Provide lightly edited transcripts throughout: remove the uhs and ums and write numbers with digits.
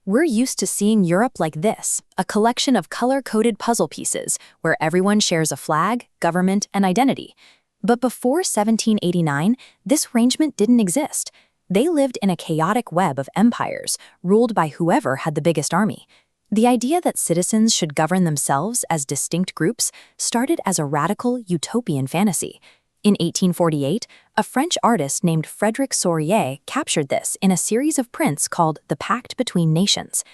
We're used to seeing Europe like this, a collection of color-coded puzzle pieces where everyone shares a flag, government, and identity. But before 1789, this arrangement didn't exist. They lived in a chaotic web of empires, ruled by whoever had the biggest army. The idea that citizens should govern themselves as distinct groups started as a radical utopian fantasy. In 1848, a French artist named Frédéric Sourier captured this in a series of prints called The Pact Between Nations.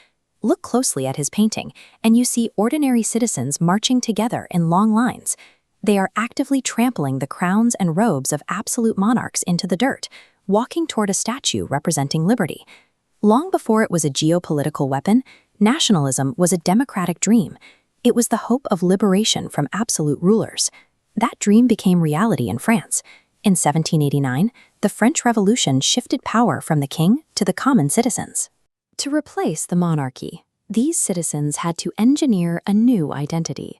Look closely at his painting, and you see ordinary citizens marching together in long lines. They are actively trampling the crowns and robes of absolute monarchs into the dirt, walking toward a statue representing liberty. Long before it was a geopolitical weapon, nationalism was a democratic dream. It was the hope of liberation from absolute rulers. That dream became reality in France. In 1789, the French Revolution shifted power from the king to the common citizens. To replace the monarchy, these citizens had to engineer a new identity.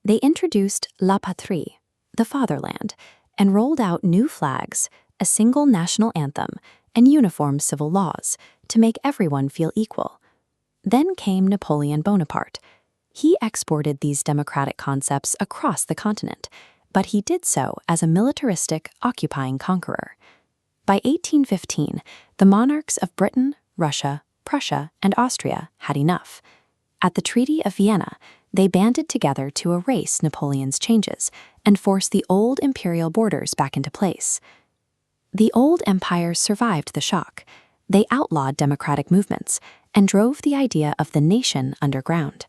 They introduced la patrie, the fatherland, and rolled out new flags, a single national anthem, and uniform civil laws to make everyone feel equal. Then came Napoleon Bonaparte. He exported these democratic concepts across the continent, but he did so as a militaristic, occupying conqueror. By 1815, the monarchs of Britain, Russia, Prussia, and Austria had enough. At the Treaty of Vienna, they banded together to erase Napoleon's changes and force the old imperial borders back into place. The old empires survived the shock. They outlawed democratic movements and drove the idea of the nation underground.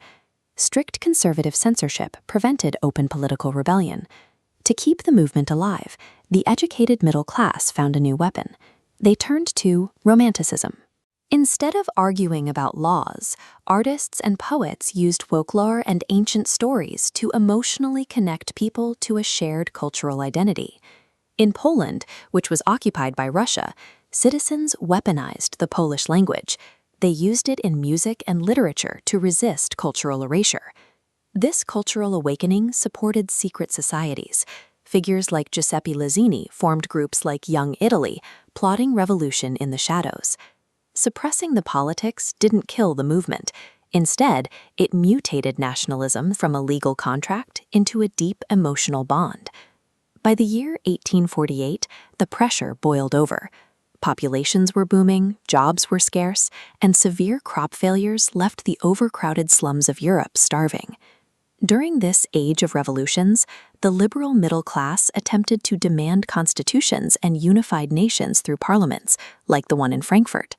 Strict conservative censorship prevented open political rebellion. To keep the movement alive, the educated middle class found a new weapon. They turned to Romanticism. Instead of arguing about laws, artists and poets used folklore and ancient stories to emotionally connect people to a shared cultural identity. In Poland, which was occupied by Russia, citizens weaponized the Polish language. They used it in music and literature to resist cultural erasure. This cultural awakening supported secret societies. Figures like Giuseppe Lazzini formed groups like Young Italy, plotting revolution in the shadows. Suppressing the politics didn't kill the movement. Instead, it mutated nationalism from a legal contract into a deep emotional bond. By the year 1848, the pressure boiled over. Populations were booming, jobs were scarce, and severe crop failures left the overcrowded slums of Europe starving. During this age of revolutions, the liberal middle class attempted to demand constitutions and unified nations through parliaments, like the one in Frankfurt.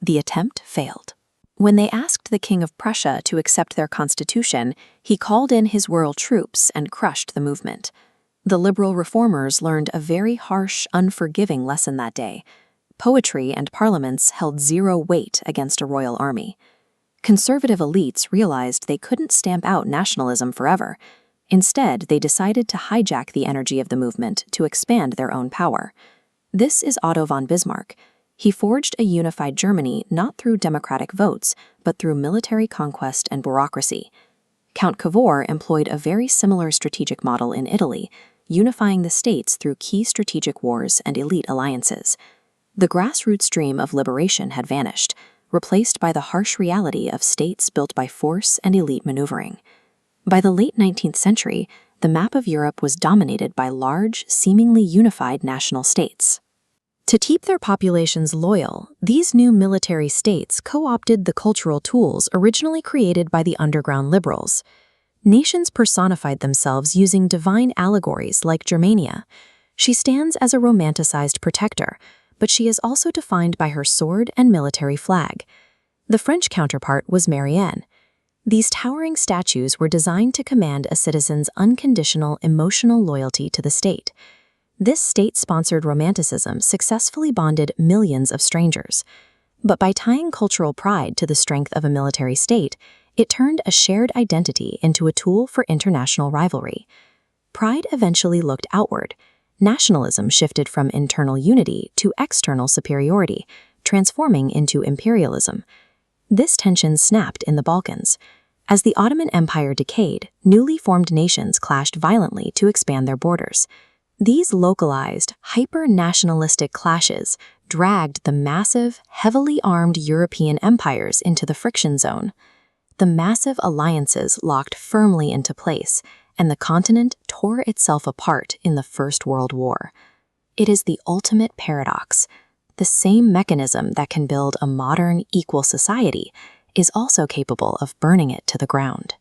The attempt failed. When they asked the King of Prussia to accept their constitution, he called in his royal troops and crushed the movement. The liberal reformers learned a very harsh, unforgiving lesson that day. Poetry and parliaments held zero weight against a royal army. Conservative elites realized they couldn't stamp out nationalism forever. Instead, they decided to hijack the energy of the movement to expand their own power. This is Otto von Bismarck. He forged a unified Germany not through democratic votes, but through military conquest and bureaucracy. Count Cavour employed a very similar strategic model in Italy, unifying the states through key strategic wars and elite alliances. The grassroots dream of liberation had vanished, replaced by the harsh reality of states built by force and elite maneuvering. By the late 19th century, the map of Europe was dominated by large, seemingly unified national states. To keep their populations loyal, these new military states co-opted the cultural tools originally created by the underground liberals. Nations personified themselves using divine allegories like Germania. She stands as a romanticized protector, but she is also defined by her sword and military flag. The French counterpart was Marianne. These towering statues were designed to command a citizen's unconditional emotional loyalty to the state. This state-sponsored romanticism successfully bonded millions of strangers. But by tying cultural pride to the strength of a military state, it turned a shared identity into a tool for international rivalry. Pride eventually looked outward. Nationalism shifted from internal unity to external superiority, transforming into imperialism. This tension snapped in the Balkans. As the Ottoman Empire decayed, newly formed nations clashed violently to expand their borders. These localized, hyper-nationalistic clashes dragged the massive, heavily armed European empires into the friction zone. The massive alliances locked firmly into place, and the continent tore itself apart in the First World War. It is the ultimate paradox. The same mechanism that can build a modern, equal society is also capable of burning it to the ground.